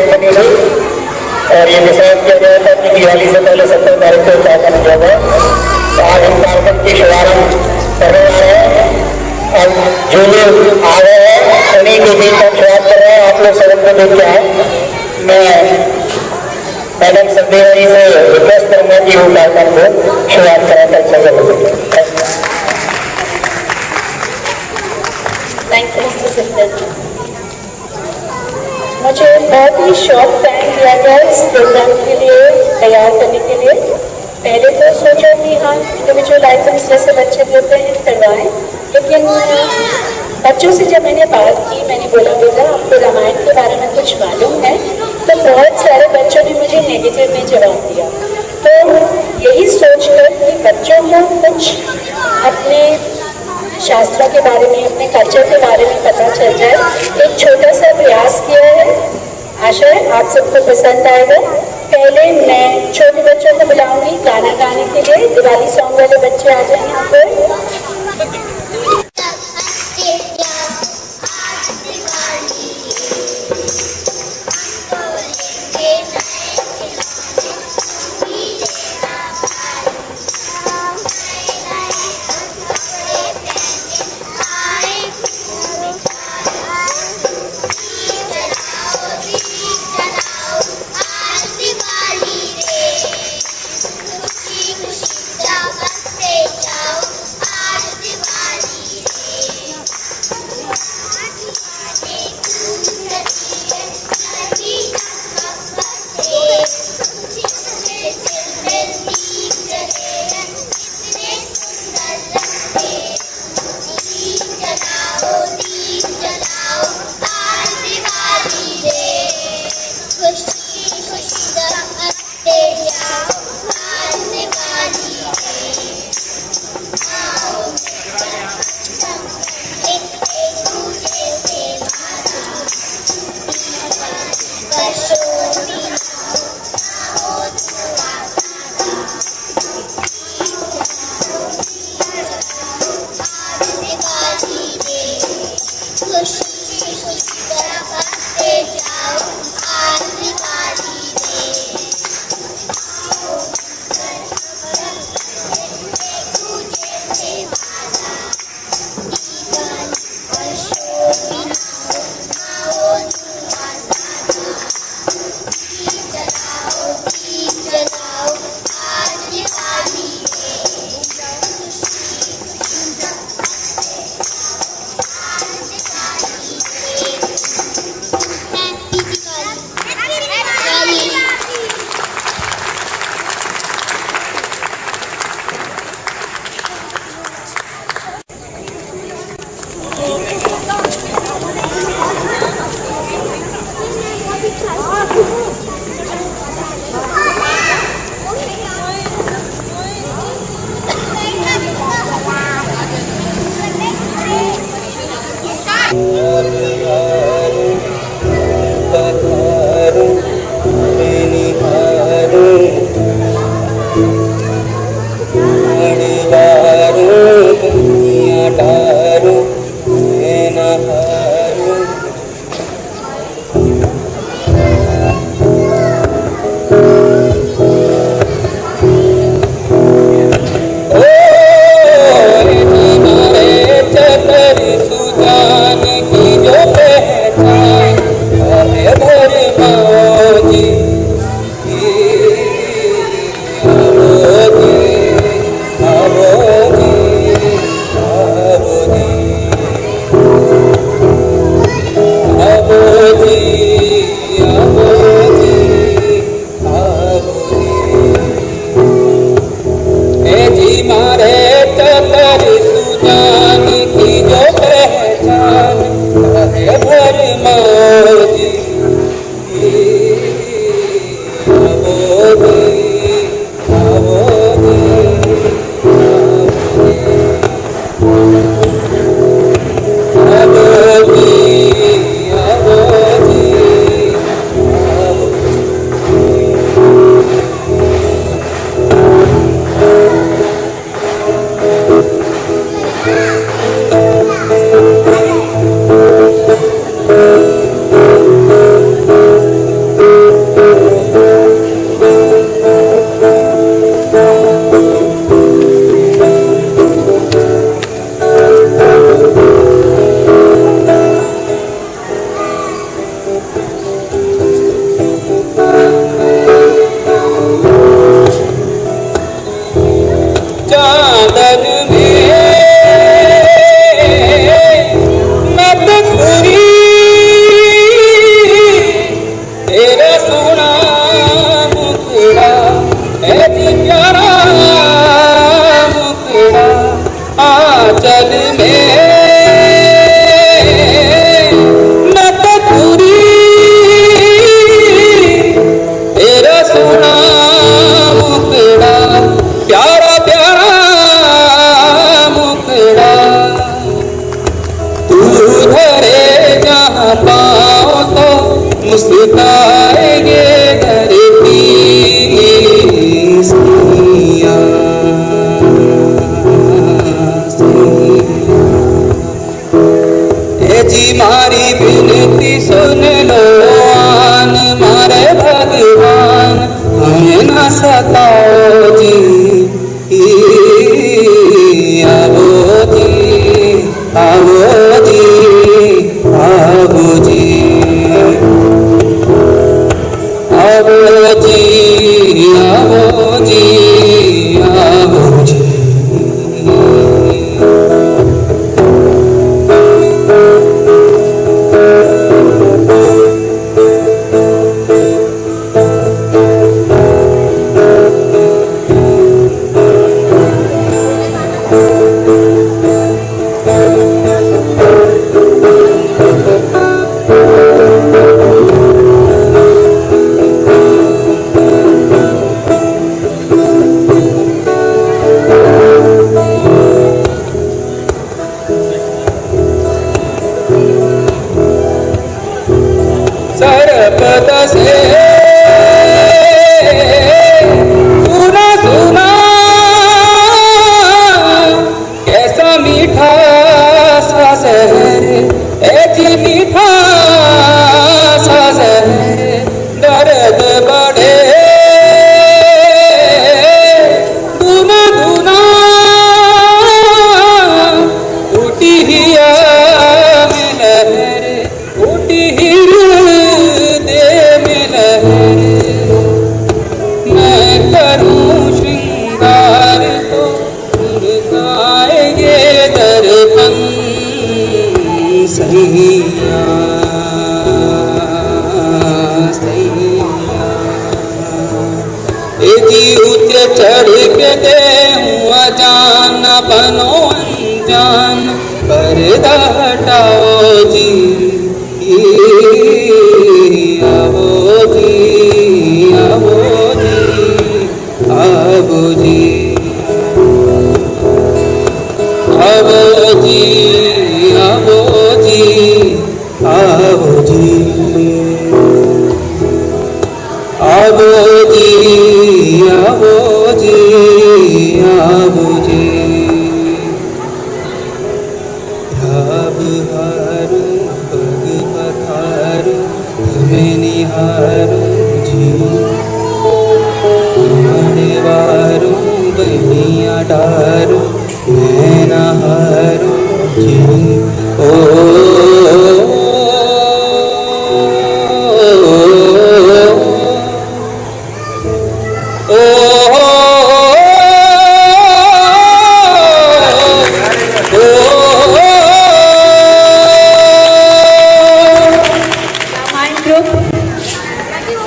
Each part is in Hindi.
बनी हुई और ये डिसाइड किया गया था कि दिवाली से पहले 17 तारीख को कार्यक्रम किया गया। तो आज हम कार्यक्रम की शुभारंभ करने जा रहे हैं। अब जो लोग आ गए हैं उन्हीं के बीच हम शुरुआत कर रहे हैं। आप लोग सदन को देख के आए। मैं मैडम संदेह जी से रिक्वेस्ट करूंगा कि वो कार्यक्रम को शुरुआत करें। Thank you mister Siddhan. मुझे बहुत ही शॉर्ट टाइम दिया गया इस प्रोग्राम के लिए तैयार करने के लिए। पहले तो सोचा कि हाँ इंडिविजुअल आइटम्स जैसे बच्चे देते हैं करवाएं, लेकिन बच्चों से जब मैंने बात की, मैंने बोला बेटा आपको रामायण के बारे में कुछ मालूम है, तो बहुत सारे बच्चों ने मुझे नेगेटिव में जवाब दिया। तो यही सोचकर कि बच्चों को कुछ अपने शास्त्रों के बारे में, अपने कल्चर के बारे में पता चल जाए, एक छोटा सा प्रयास किया है। आशा है आप सबको पसंद आएगा। पहले मैं छोटे बच्चों को बुलाऊंगी गाना गाने के लिए। दिवाली सॉन्ग वाले बच्चे आ जाए यहाँ पे। खुशी खुशी जाओ, बसते जाओ, आज दिवाली मारी विनती सुन लो आन मारे भगवान हमें न सताओ जी आवो जी आवो जी आवो जी आवो जी आवो जी आवो जी सरपत से सुना सुना कैसा मीठा सा शहर है जी मीठा सा शहर दर्द बढ़े दूना दूना उठी ही उठी ही मैं करूं श्रृंगार तो गाएंगे दर्पण सैया सैया जी उच्च चढ़ के दे अजान बनो अनजान पर्दा हटाओ जी आवो जी आवो जी आवो जी आवो जी आवो जी आवो जी आवो जी आवो जी आवो जी ध्याब हारू पग पथारू तुम्हें निहारू जी वारू बनिया डारू मैं नहारू जी ओ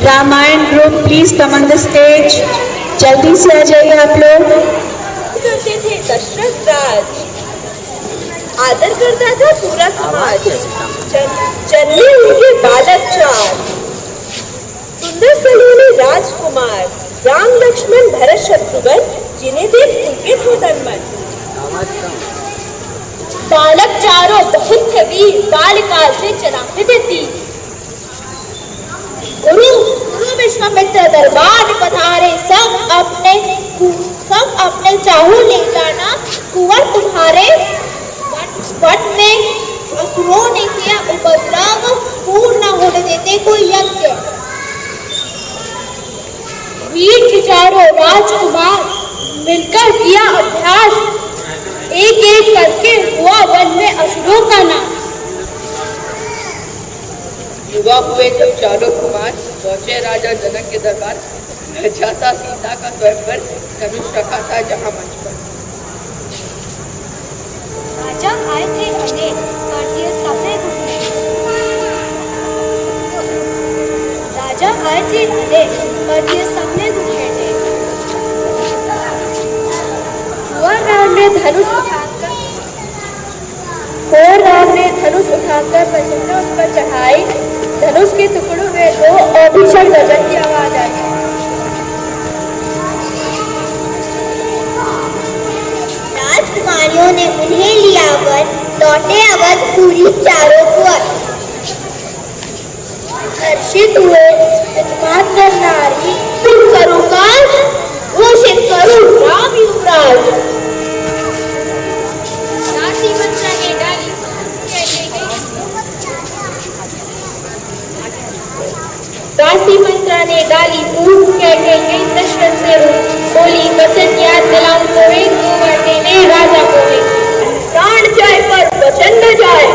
Ramayan group please come on the stage. जल्दी से आ जाइए आप लोग। करते थे दशरथ राज, आदर करता था पूरा समाज। जन्मे उनके बालक चार, सुंदर सलोने राजकुमार, राम लक्ष्मण भरत शत्रुघ्न, जिन्हें देख उनके थे तन मन। बालक चारों बहुत थे वीर, बालकाल से चलाते थे तीर। गुरु विश्वामित्र दरबार पधारे, सब अपने चाहू ले जाना कुंवर तुम्हारे। वट में असुरों ने किया उपद्रव, पूर्ण न होने देते कोई यज्ञ। वीर चारों राजकुमार मिलकर किया अभ्यास, एक एक करके हुआ वन में असुरों का नाश। युवा हुए जब चारों कुमार पहुंचे राजा जनक के दरबार। जाता सीता का स्वयंवर, धनुष रखा था जहां मंच पर। राजा आए थे अनेक, कर दिए सबने घुटने। राजा आए थे अनेक, कर दिए सबने घुटने। राम ने धनुष उठाकर प्रचंड उस पर चढ़ाई। धनुष के टुकड़ों में दो और भीषण गर्जन की आवाज आई। राजकुमारियों ने उन्हें लिया वर, लौटे अवध पूरी चारों कुंवर। हर्षित हुए मात्र नारी, तुम करो काज, घोषित करो राम युवराज। दासी मंत्रा ने डाली कहने गई, ने डाली फूट, कह के गई दशरथ से रूठ, बोली वचन याद दिलाऊं तुम्हें, कुंवर देने राजा को भी। प्राण जाए पर वचन न जाए।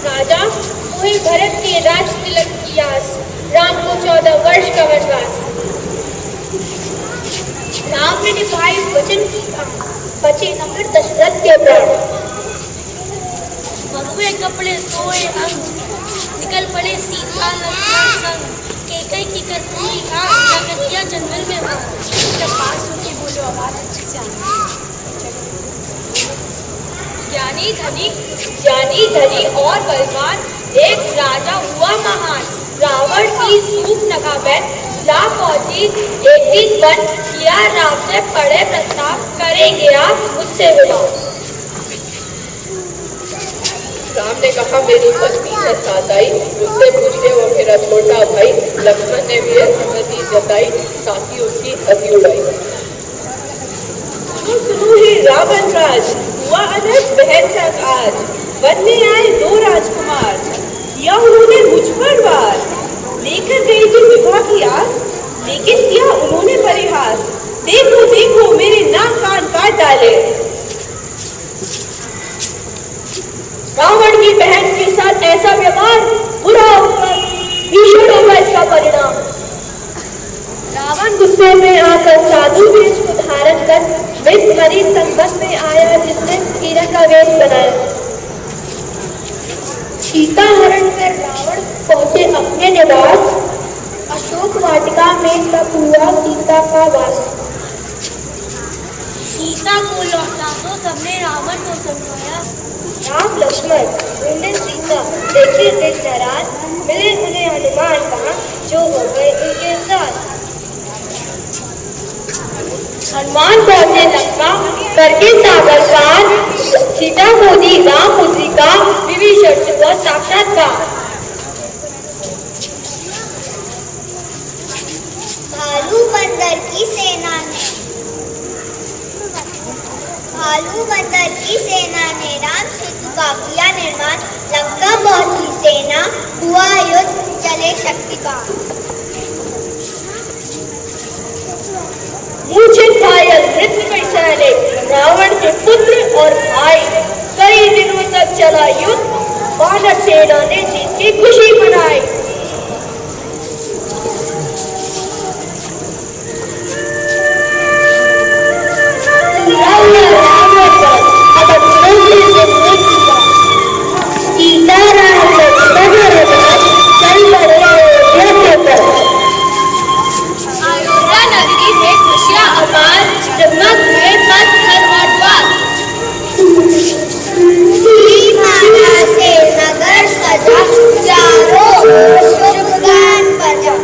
राजा हुए भरत के राज तिलक की आस, राम को 14 वर्ष का वनवास। राम ने निभाई वचन की ठान, बचे न फिर दशरथ के प्राण। मरुए कपड़े सोए अंग, निकल पड़े सीता लक्ष्मण संग, केकई की कर्पूरी आंख, जगतिया जंगल में मार। जब बात सुन के बोलो आवाज अच्छे से ज्ञानी धनी और बलवान, एक राजा हुआ महान। रावण की सूख नकाबैन ला पहुंची एक दिन वन, किया राम से पड़े प्रस्ताव, करेंगे आप मुझसे विवाह। राम ने कहा मेरी पत्नी है साताई, उससे पूछे वो मेरा छोटा भाई। लक्ष्मण ने भी सहमति जताई, साथ ही उसकी हंसी उड़ाई। सुनो ही रावण राज, हुआ अनर्थ बहन संग आज। वन में आए 2 राजकुमार, किया उन्होंने मुझ पर वार। लेकर गई थी विवाह की आस, लेकिन किया उन्होंने परिहास। देखो देखो मेरे नाक कान काट डाले। रावण की बहन के साथ ऐसा व्यवहार बुरा होगा, भीषण होगा इसका परिणाम। रावण गुस्से में आकर साधु वेश को धारण कर विष भरी संकट में आया, जिसने कीड़ा का वेश बनाया। सीता हरण कर रावण पहुंचे अपने निवास, अशोक वाटिका में तब हुआ सीता का वास। सीता को लौटा दो, सबने रावण को समझाया। राम लक्ष्मण ढूंढे सीता, देखे देश नाराज, मिले उन्हें हनुमान कहा, जो हो गए उनके साथ। हनुमान पहुंचे लंका करके सागर पार, सीता को दी राम पुत्री का, विभीषण से हुआ साक्षात्कार। भालू बंदर की सेना ने राम सेतु का किया निर्माण, लंका पहुंची सेना, हुआ युद्ध, चले शक्तिपात। मूर्छित घायल मृत्यु सैने, रावण के पुत्र और भाई। कई दिनों तक चला युद्ध, वानर सेना ने जीत की खुशी मनाई। अयोध्या नगरी में खुशियां अपार, जगमग हुए पथ घर और द्वार। माता से नगर सजा, चारों शुभ गान बजा।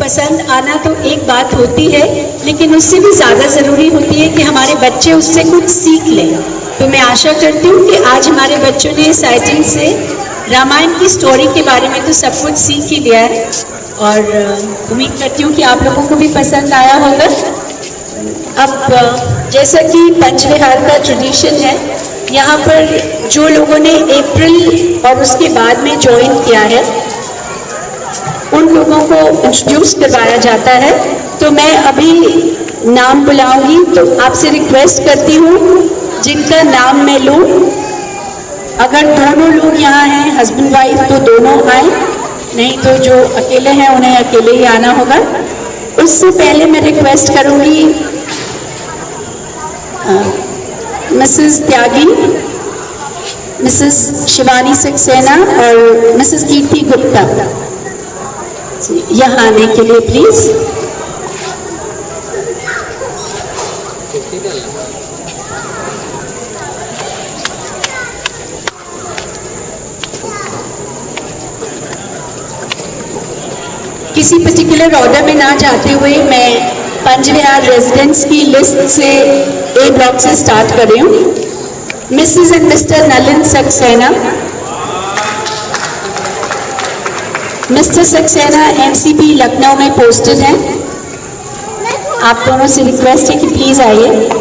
पसंद आना तो एक बात होती है, लेकिन उससे भी ज़्यादा ज़रूरी होती है कि हमारे बच्चे उससे कुछ सीख लें। तो मैं आशा करती हूँ कि आज हमारे बच्चों ने साइटिंग से रामायण की स्टोरी के बारे में तो सब कुछ सीख ही लिया है, और उम्मीद करती हूँ कि आप लोगों को भी पसंद आया होगा। अब जैसा कि पंचविहार का ट्रेडिशन है, यहाँ पर जो लोगों ने अप्रैल और उसके बाद में ज्वाइन किया है उन लोगों को इंट्रोड्यूस करवाया जाता है। तो मैं अभी नाम बुलाऊंगी, तो आपसे रिक्वेस्ट करती हूँ जिनका नाम मैं लूँ, अगर दोनों लोग यहाँ हैं हस्बैंड वाइफ तो दोनों आए, नहीं तो जो अकेले हैं उन्हें अकेले ही आना होगा। उससे पहले मैं रिक्वेस्ट करूँगी मिसेस त्यागी, मिसेस शिवानी सक्सेना और मिसेस कीर्ति गुप्ता यहाँ आने के लिए प्लीज। किसी पर्टिकुलर ऑर्डर में ना जाते हुए मैं पंचविहार रेजिडेंट्स की लिस्ट से ए ब्लॉक से स्टार्ट कर रही हूँ। Mrs and mister Nalin Saxena, mister Saxena MCP Lucknow में पोस्टेड हैं। आप दोनों से रिक्वेस्ट है कि प्लीज आइए।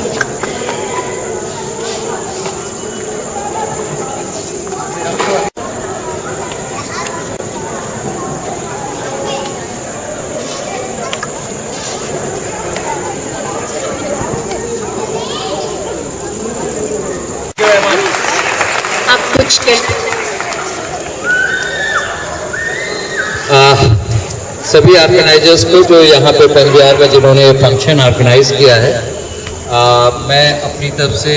आप कुछ सभी ऑर्गेनाइजर्स को जो यहाँ पे पंचविहार में जिन्होंने ये फंक्शन ऑर्गेनाइज किया है, मैं अपनी तरफ से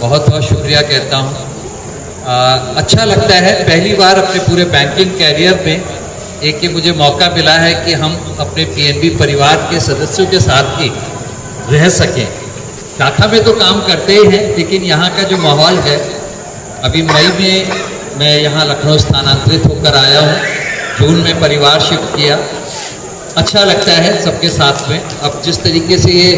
बहुत बहुत शुक्रिया कहता हूँ। अच्छा लगता है, पहली बार अपने पूरे बैंकिंग कैरियर में एक ये मुझे मौका मिला है कि हम अपने पीएनबी परिवार के सदस्यों के साथ ही रह सकें। शाखा में तो काम करते ही हैं, लेकिन यहाँ का जो माहौल है, अभी मई में मैं यहाँ लखनऊ स्थानांतरित होकर आया हूँ, जून में परिवार शिफ्ट किया। अच्छा लगता है सबके साथ में। अब जिस तरीके से ये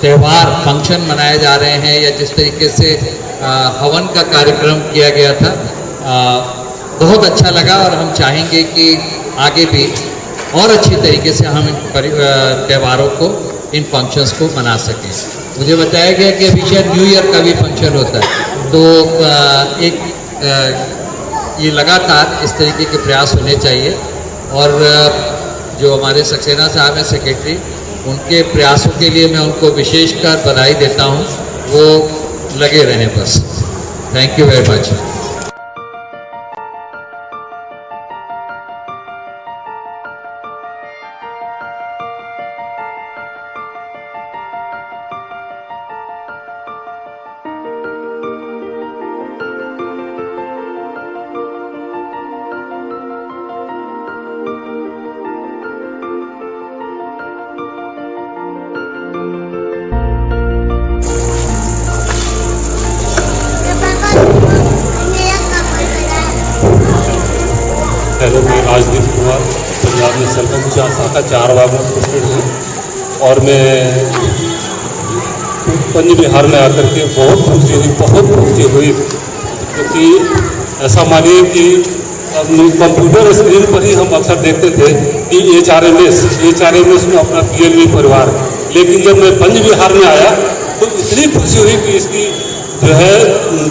त्यौहार फंक्शन मनाए जा रहे हैं, या जिस तरीके से हवन का कार्यक्रम किया गया था, बहुत अच्छा लगा, और हम चाहेंगे कि आगे भी और अच्छी तरीके से हम इन त्यौहारों को, इन फंक्शंस को मना सकें। मुझे बताया गया कि अभी शायद न्यू ईयर का भी फंक्शन होता है, तो ये लगातार इस तरीके के प्रयास होने चाहिए। और जो हमारे सक्सेना साहब हैं सेक्रेटरी, उनके प्रयासों के लिए मैं उनको विशेषकर बधाई देता हूँ। वो लगे रहें बस। Thank you very much. Hello, मैं राजदीप कुमार, पंजाब नेशनल बैंक शाखा 4 बाग में पोस्टेड हूँ, और मैं पंचविहार में आकर के बहुत खुशी हुई, क्योंकि ऐसा मानिए कि कंप्यूटर स्क्रीन पर ही हम अक्सर देखते थे कि HRMS में अपना पीएनबी परिवार, लेकिन जब मैं पंचविहार में आया तो इतनी खुशी हुई कि इसकी जो है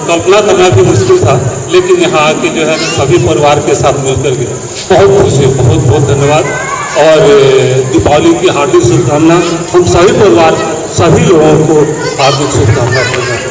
कल्पना करना भी मुश्किल था, लेकिन यहाँ आके जो है सभी परिवार के साथ मिलकर के बहुत खुशी, बहुत बहुत धन्यवाद। और दीपावली की हार्दिक शुभकामना हम सभी परिवार, सभी लोगों को हार्दिक शुभकामना।